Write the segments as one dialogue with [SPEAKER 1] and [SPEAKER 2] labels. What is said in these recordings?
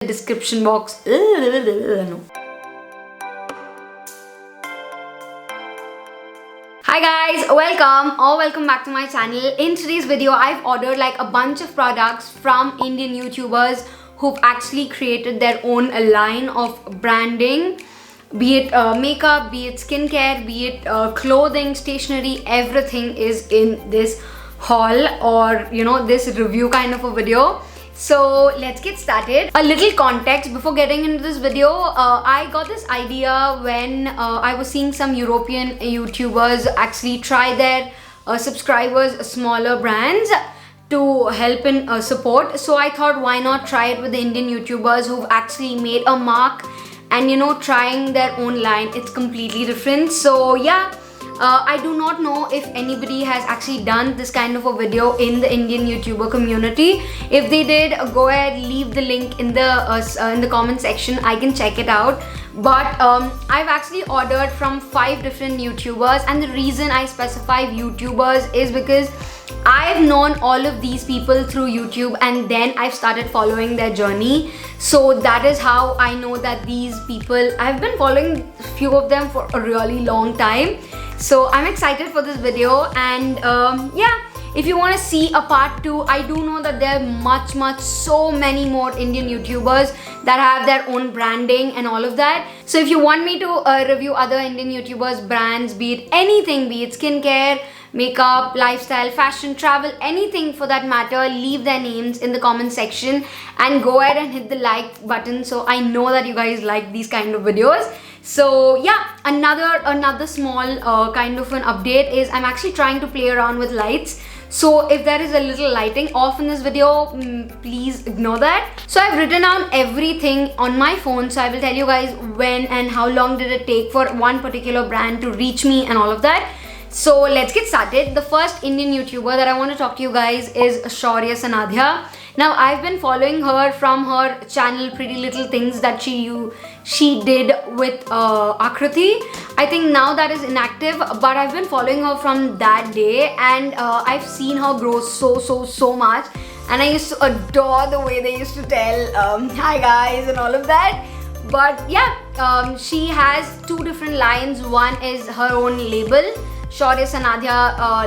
[SPEAKER 1] description box. No. Hi guys, welcome back to my channel. In today's video, I've ordered like a bunch of products from Indian YouTubers who've actually created their own line of branding, be it makeup, be it skincare, be it clothing, stationery. Everything is in this haul, or this review kind of a video. So let's get started. A little context before getting into this video. I got this idea when I was seeing some European YouTubers actually try their subscribers smaller brands to help in support. So I thought, why not try it with the Indian YouTubers who've actually made a mark and trying their own line. It's completely different. So yeah, I do not know if anybody has actually done this kind of a video in the Indian YouTuber community. If they did, go ahead, leave the link in the comment section. I can check it out. But I've actually ordered from 5 different YouTubers, and the reason I specify YouTubers is because I've known all of these people through YouTube, and then I've started following their journey. So that is how I know that these people, I've been following a few of them for a really long time. So I'm excited for this video, and yeah, if you want to see a part 2, I do know that there are so many more Indian YouTubers that have their own branding and all of that. So if you want me to review other Indian YouTubers brands, be it anything, be it skincare, makeup, lifestyle, fashion, travel, anything for that matter, leave their names in the comment section and go ahead and hit the like button so I know that you guys like these kind of videos. So yeah, another small kind of an update is I'm actually trying to play around with lights. So if there is a little lighting off in this video, please ignore that. So I've written down everything on my phone, so I will tell you guys when and how long did it take for one particular brand to reach me and all of that. So let's get started. The first Indian YouTuber that I want to talk to you guys is Xoxo. Now I've been following her from her channel Pretty Little Things that she did with Aarati. I think now that is inactive, but I've been following her from that day, and I've seen her grow so much, and I used to adore the way they used to tell hi guys and all of that. But yeah, she has 2 different lines. One is her own label,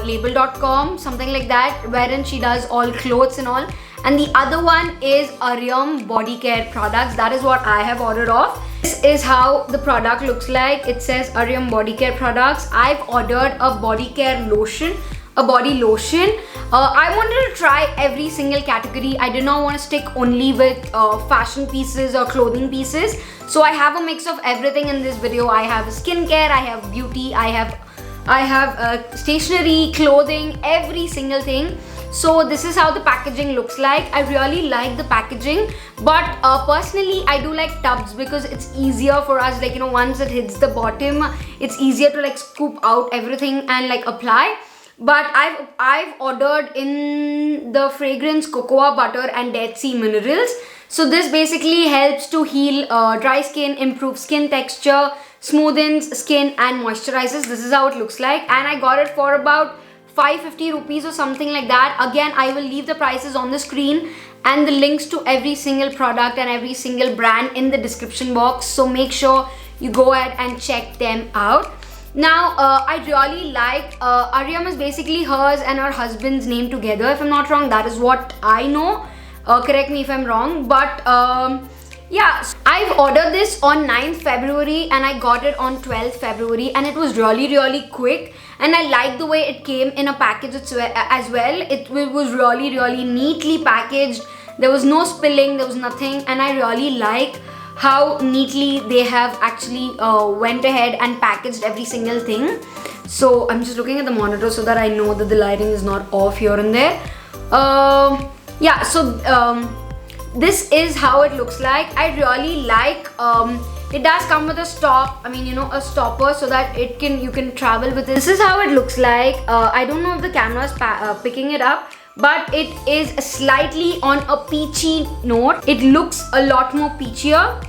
[SPEAKER 1] label.com, something like that, wherein she does all clothes and all. And the other one is Ariam body care products. That is what I have ordered off. This is how the product looks like. It says Ariam body care products. I've ordered a body care lotion, a body lotion. I wanted to try every single category. I did not want to stick only with fashion pieces or clothing pieces. So I have a mix of everything in this video. I have skincare, I have beauty, I have stationery, clothing, every single thing. So this is how the packaging looks like. I really like the packaging, but personally I do like tubs because it's easier for us, like once it hits the bottom, it's easier to like scoop out everything and like apply. But I've ordered in the fragrance cocoa butter and Dead Sea minerals. So this basically helps to heal dry skin, improve skin texture, smoothens skin and moisturizes. This is how it looks like, and I got it for about 550 rupees or something like that. Again, I will leave the prices on the screen and the links to every single product and every single brand in the description box, so make sure you go ahead and check them out. Now I really like Ariam is basically hers and her husband's name together, if I'm not wrong. That is what I know. Correct me if I'm wrong, but yeah, I've ordered this on 9th February and I got it on 12th February, and it was really quick, and I like the way it came in a package as well. It was really neatly packaged. There was no spilling, there was nothing, and I really like how neatly they have actually went ahead and packaged every single thing. So I'm just looking at the monitor so that I know that the lighting is not off here and there. Yeah, so this is how it looks like. I really like it does come with a stop, a stopper, so that you can travel with it. This is how it looks like. I don't know if the camera is picking it up, but it is slightly on a peachy note. It looks a lot more peachier,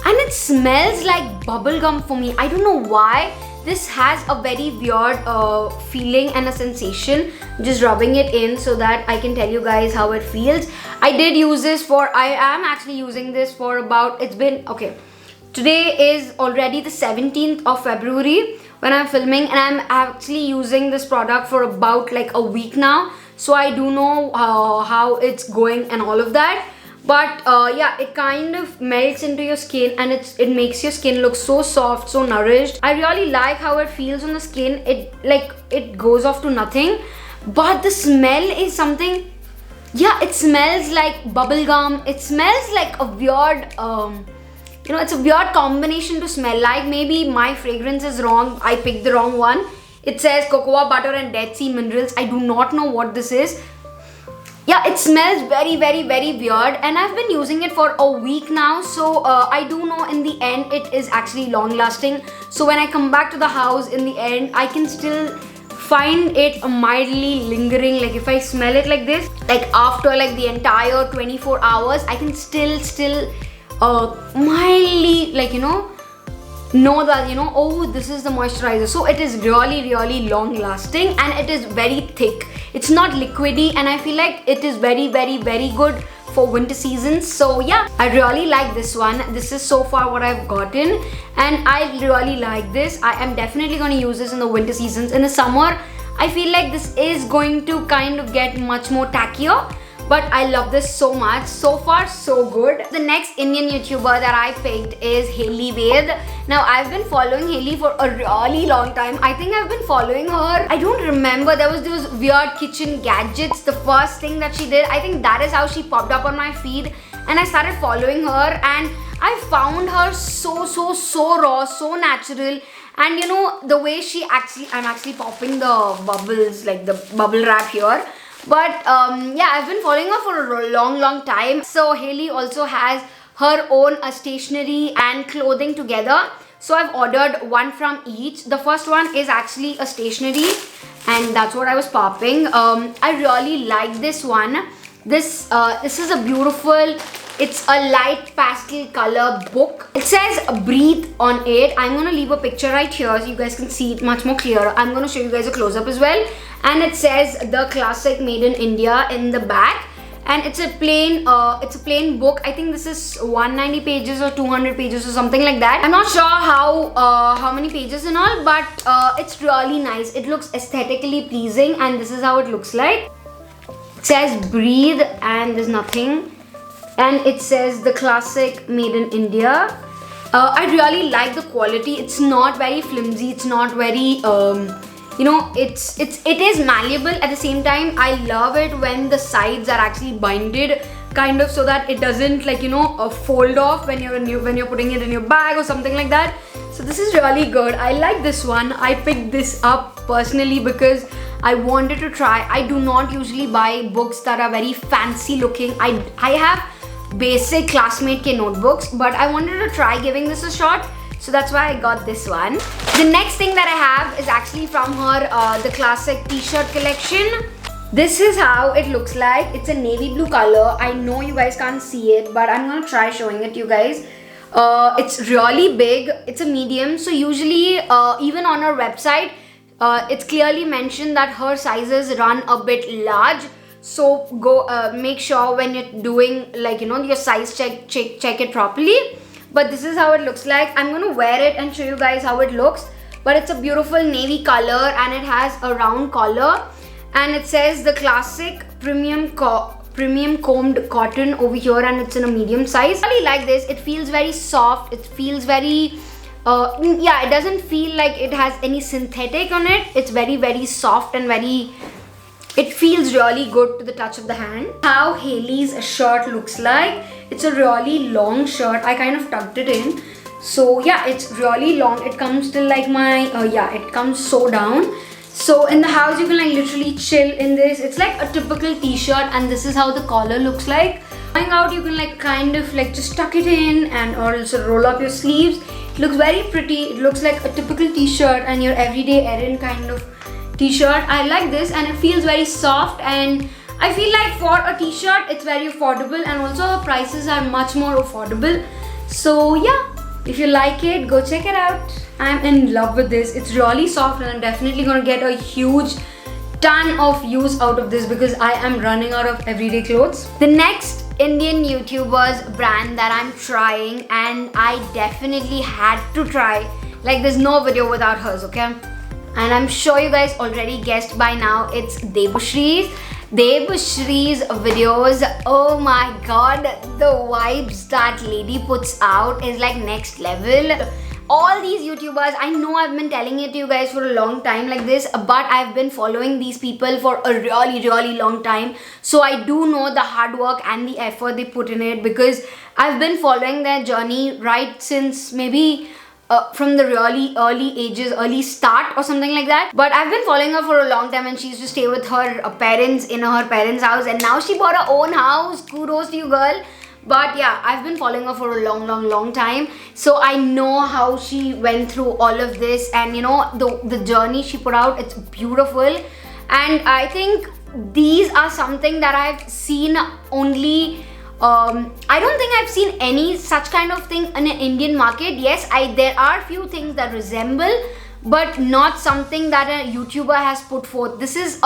[SPEAKER 1] and it smells like bubblegum for me. I don't know why. this has a very weird feeling and a sensation. Just rubbing it in so that I can tell you guys how it feels. I did use this for, I am actually using this for about, it's been, okay, today is already the 17th of February when I'm filming, and I'm actually using this product for about like a week now. So I do know how it's going and all of that. But yeah, it kind of melts into your skin and it makes your skin look so soft, so nourished. I really like how it feels on the skin. It goes off to nothing. But the smell is something, yeah, it smells like bubble gum. It smells like a weird, you know, it's a weird combination to smell like. Maybe my fragrance is wrong. I picked the wrong one. It says cocoa butter and Dead Sea minerals. I do not know what this is. Yeah, it smells very, very, very weird, and I've been using it for a week now. So I do know in the end it is actually long lasting. So when I come back to the house in the end, I can still find it mildly lingering. Like if I smell it like this, like after like the entire 24 hours, I can still mildly, like, you know that, you know, oh, this is the moisturizer. So it is really, really long lasting, and it is very thick. It's not liquidy, and I feel like it is very, very, very good for winter seasons. So yeah, I really like this one. This is so far what I've gotten, and I really like this. I am definitely going to use this in the winter seasons. In the summer, I feel like this is going to kind of get much more tackier. But I love this so much. So far, so good. The next Indian YouTuber that I picked is Hailey Ved. Now, I've been following Hailey for a really long time. I think I've been following her. I don't remember. There was those weird kitchen gadgets. The first thing that she did, I think that is how she popped up on my feed. And I started following her. And I found her so raw, so natural. And you know, the way she actually, I'm actually popping the bubbles, like the bubble wrap here. But yeah, I've been following her for a long time. So Hailey also has her own stationery and clothing together. So I've ordered one from each. The first one is actually a stationery, and that's what I was popping. I really like this one. This is a beautiful, it's a light pastel color book. It says breathe on it. I'm gonna leave a picture right here so you guys can see it much more clearer. I'm gonna show you guys a close-up as well. And it says the classic made in India in the back. And it's a plain book. I think this is 190 pages or 200 pages or something like that. I'm not sure how many pages and all, but it's really nice. It looks aesthetically pleasing, and this is how it looks like. It says breathe and there's nothing. And it says the classic made in India. I really like the quality. It's not very flimsy. It's not very you know, it is malleable. At the same time, I love it when the sides are actually binded, kind of, so that it doesn't, like, you know, fold off when you're putting it in your bag or something like that. So this is really good. I like this one. I picked this up personally because I wanted to try. I do not usually buy books that are very fancy looking. I have basic classmate ke notebooks, but I wanted to try giving this a shot. So that's why I got this one. The next thing that I have is actually from her, the classic t-shirt collection. This is how it looks like. It's a navy blue color. I know you guys can't see it, but I'm gonna try showing it to you guys. It's really big. It's a medium. So usually, even on her website, it's clearly mentioned that her sizes run a bit large. So go make sure when you're doing, like, you know, your size check it properly. But this is how it looks like. I'm going to wear it and show you guys how it looks. But it's a beautiful navy color, and it has a round collar. And it says the classic premium combed cotton over here, and it's in a medium size. I really like this. It feels very soft. It feels very, yeah, it doesn't feel like it has any synthetic on it. It's very, very soft and very, it feels really good to the touch of the hand. How Hailey's shirt looks like. It's a really long shirt. I kind of tucked it in. So yeah, it's really long. It comes till like my, yeah, it comes so down. So in the house, you can like literally chill in this. It's like a typical t-shirt, and this is how the collar looks like. Going out, you can like kind of like just tuck it in, and or also roll up your sleeves. It looks very pretty. It looks like a typical t-shirt and your everyday errand kind of t-shirt. I like this, and it feels very soft, and I feel like for a t-shirt it's very affordable, and also her prices are much more affordable. So yeah, If you like it, go check it out. I'm in love with this. It's really soft and I'm definitely gonna get a huge ton of use out of this because I am running out of everyday clothes. The next Indian YouTuber's brand that I'm trying, and I definitely had to try, like there's no video without hers, okay? And I'm sure you guys already guessed by now, it's Debushree's. Debushree's videos, oh my god, the vibes that lady puts out is like next level. All these YouTubers, I know I've been telling it to you guys for a long time like this, but I've been following these people for a really long time. So I do know the hard work and the effort they put in it because I've been following their journey right since maybe from the really early ages, early start or something like that. But I've been following her for a long time and she used to stay with her parents in her parents' house, and now she bought her own house. Kudos to you, girl. But yeah, I've been following her for a long time, so I know how she went through all of this, and you know the journey she put out, it's beautiful. And I think these are something that I've seen only I don't think I've seen any such kind of thing in an Indian market. Yes, there are few things that resemble, but not something that a YouTuber has put forth. This is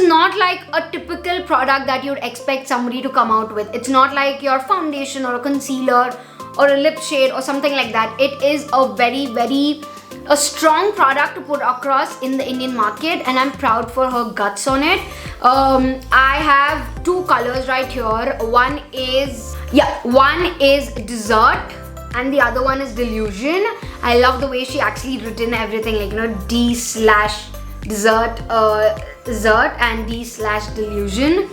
[SPEAKER 1] not like a typical product that you'd expect somebody to come out with. It's not like your foundation or a concealer or a lip shade or something like that. It is a very strong product to put across in the Indian market, and I'm proud for her guts on it. I have two colors right here. One is Dessert and the other one is Delusion. I love the way she actually written everything, like, you know, D/Dessert, Dessert and D/Delusion.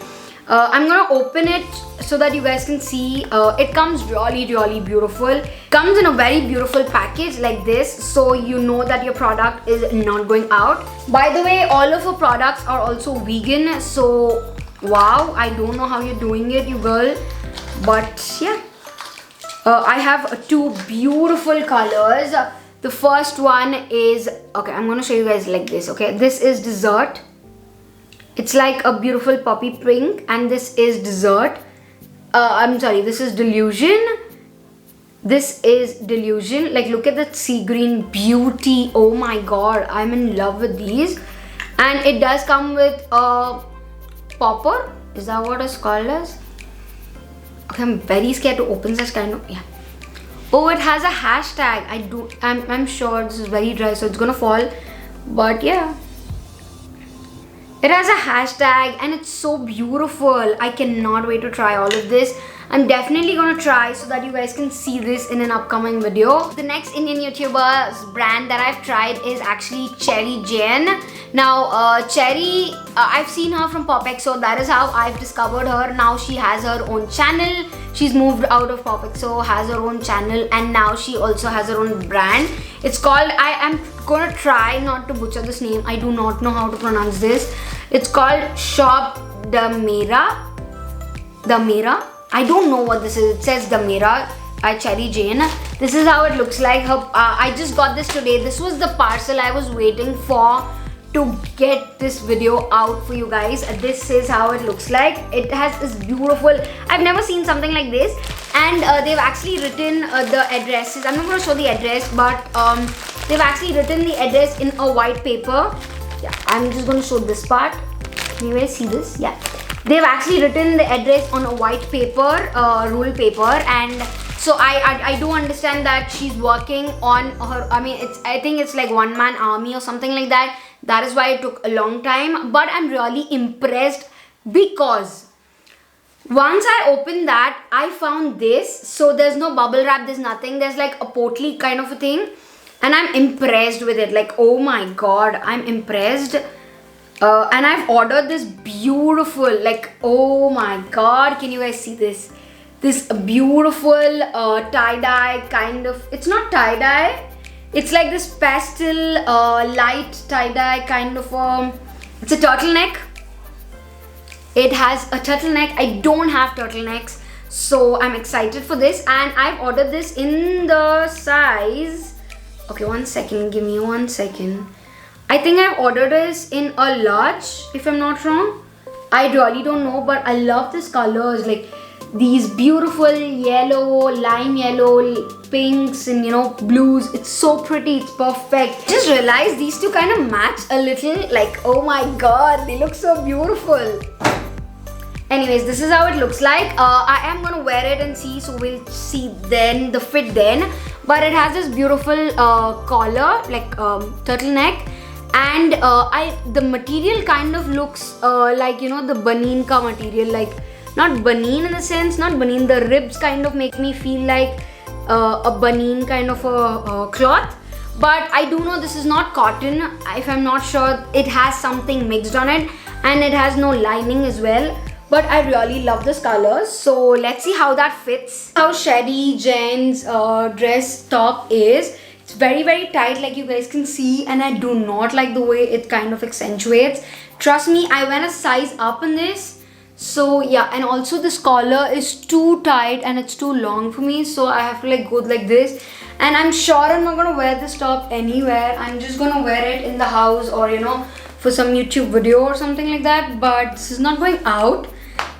[SPEAKER 1] I'm gonna open it so that you guys can see. It comes really beautiful. Comes in a very beautiful package like this, so you know that your product is not going out. By the way, all of her products are also vegan, so wow, I don't know how you're doing it, you girl, but yeah. I have two beautiful colors. The first one is, okay, I'm gonna show you guys like this, okay? This is Dessert. It's like a beautiful poppy pink, and this is Dessert. This is Delusion. This is Delusion. Like, look at that sea green beauty. Oh my god, I'm in love with these. And it does come with a popper. Is that what it's called as? Okay, I'm very scared to open such kind of, yeah. Oh, it has a hashtag. I'm sure this is very dry, so it's gonna fall. But yeah. It has a hashtag and it's so beautiful. I cannot wait to try all of this. I'm definitely gonna try so that you guys can see this in an upcoming video. The next Indian YouTuber's brand that I've tried is actually Cherry Jane. Now, Cherry, I've seen her from Xoxo. That is how I've discovered her. Now she has her own channel. She's moved out of Xoxo, has her own channel, and now she also has her own brand. It's called, I am gonna try not to butcher this name. I do not know how to pronounce this. It's called Shop Damera. I don't know what this is. It says Damera by Cherry Jane. This is how it looks like. I just got this today. This was the parcel I was waiting for to get this video out for you guys. This is how it looks like. It has this beautiful, I've never seen something like this, and they've actually written the addresses. I'm not going to show the address, but they've actually written the address in a white paper. Yeah, I'm just going to show this part. Can you guys see this? Yeah, they've actually written the address on a white paper, rule paper, and so I do understand that she's working on her, I think it's like one-man army or something like that. That is why it took a long time, but I'm really impressed because once I opened that, I found this. So there's no bubble wrap, there's nothing. There's like a potly kind of a thing, and I'm impressed with it. Like, oh my god, I'm impressed. And I've ordered this beautiful, like, oh my god, can you guys see this? This beautiful tie-dye kind of, it's not tie-dye. It's like this pastel light tie-dye kind of, it's a turtleneck. It has a turtleneck. I don't have turtlenecks, so I'm excited for this. And I've ordered this in the size, okay, 1 second, give me 1 second. I think I've ordered this in a large, if I'm not wrong. I really don't know, but I love these colors. Like, these beautiful yellow, lime yellow, pinks and blues. It's so pretty, it's perfect. Just realized these two kind of match a little, like, oh my god, they look so beautiful. Anyways, this is how it looks like. I am gonna wear it and see, so we'll see then the fit then. But it has this beautiful collar, like turtleneck, and the material kind of looks like the baneen ka material, like not baneen in the sense, not baneen. The ribs kind of make me feel like a baneen kind of a cloth. But I do know this is not cotton. If I'm not sure, it has something mixed on it, and it has no lining as well. But I really love this color, so let's see how that fits. How Sherry Jen's dress top is. It's very tight, like you guys can see, and I do not like the way it kind of accentuates. Trust me, I went a size up in this. So yeah, and also this collar is too tight and it's too long for me, so I have to like go like this. And I'm sure I'm not gonna wear this top anywhere. I'm just gonna wear it in the house or for some YouTube video or something like that. But this is not going out.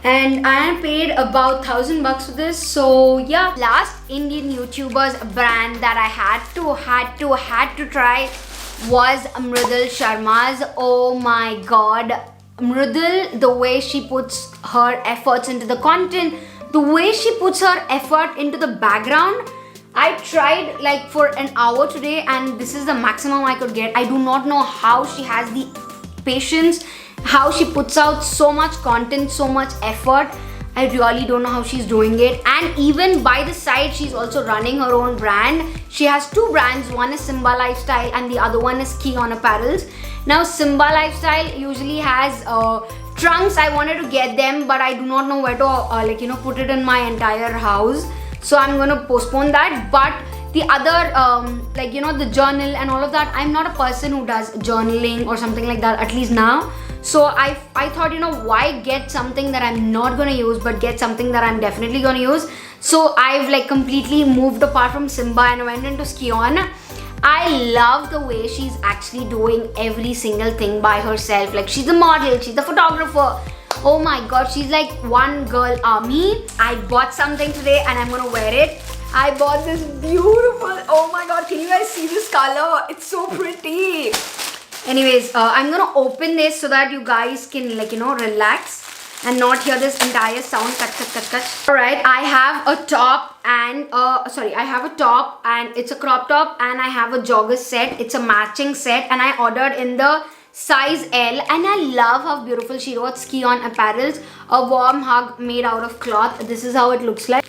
[SPEAKER 1] And I paid about $1,000 for this, so yeah. Last Indian YouTuber's brand that I had to try was Mridul Sharma's. Oh my god, Mridul, the way she puts her efforts into the content, the way she puts her effort into the background. I tried like for an hour today, and this is the maximum I could get. I do not know how she has the patience, how she puts out so much content, so much effort. I really don't know how she's doing it. And even by the side, she's also running her own brand. She has two brands. One is Simba Lifestyle and the other one is Key on Apparels. Now Simba Lifestyle usually has trunks. I wanted to get them, but I do not know where to put it in my entire house, so I'm gonna postpone that. But the other the journal and all of that, I'm not a person who does journaling or something like that, at least now. So I thought, why get something that I'm not gonna use, but get something that I'm definitely gonna use. So I've like completely moved apart from Simba and went into Skion. I love the way she's actually doing every single thing by herself. Like, she's the model, she's the photographer. Oh my god, she's like one girl army. I bought something today and I'm gonna wear it. I bought this beautiful, oh my god, can you guys see this color? It's so pretty. Anyways, I'm gonna open this so that you guys can relax and not hear this entire sound. Alright, I have a top and I have a top and it's a crop top, and I have a jogger set. It's a matching set, and I ordered in the size L, and I love how beautiful she wrote Ski on Apparels, a warm hug made out of cloth. This is how it looks like.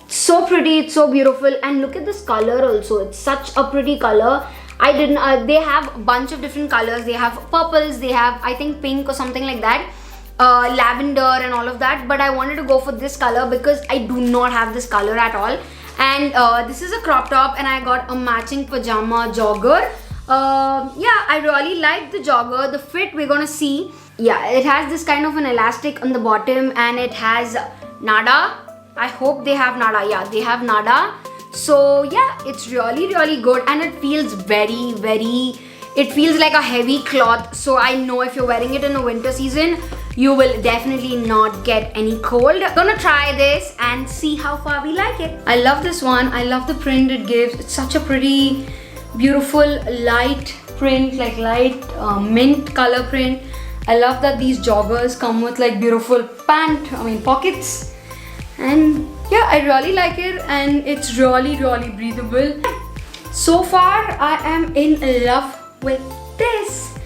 [SPEAKER 1] So pretty, it's so beautiful, and look at this color also. It's such a pretty color. They have a bunch of different colors. They have purples, they have I think pink or something like that, lavender and all of that, but I wanted to go for this color because I do not have this color at all. And this is a crop top, and I got a matching pajama jogger. Yeah, I really like the jogger. The fit, we're gonna see. Yeah, it has this kind of an elastic on the bottom, and it has nada. I hope they have nada. Yeah, they have nada. So yeah, it's really good, and it feels it feels like a heavy cloth. So I know if you're wearing it in the winter season, you will definitely not get any cold. I'm gonna try this and see how far we like it. I love this one. I love the print it gives. It's such a pretty, beautiful light print, like light mint color print. I love that these joggers come with like beautiful pockets. And yeah, I really like it, and it's really breathable. So far, I am in love with this,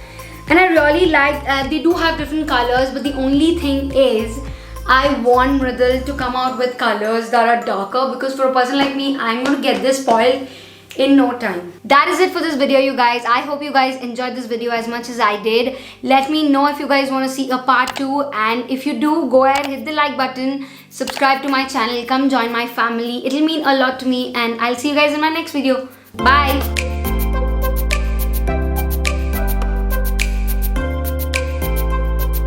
[SPEAKER 1] and I really like. They do have different colors, but the only thing is, I want Mridul to come out with colors that are darker, because for a person like me, I'm gonna get this spoiled in no time. That is it for this video, you guys. I hope you guys enjoyed this video as much as I did. Let me know if you guys want to see a part 2, and if you do, go ahead, hit the like button, subscribe to my channel, come join my family. It'll mean a lot to me, and I'll see you guys in my next video. Bye.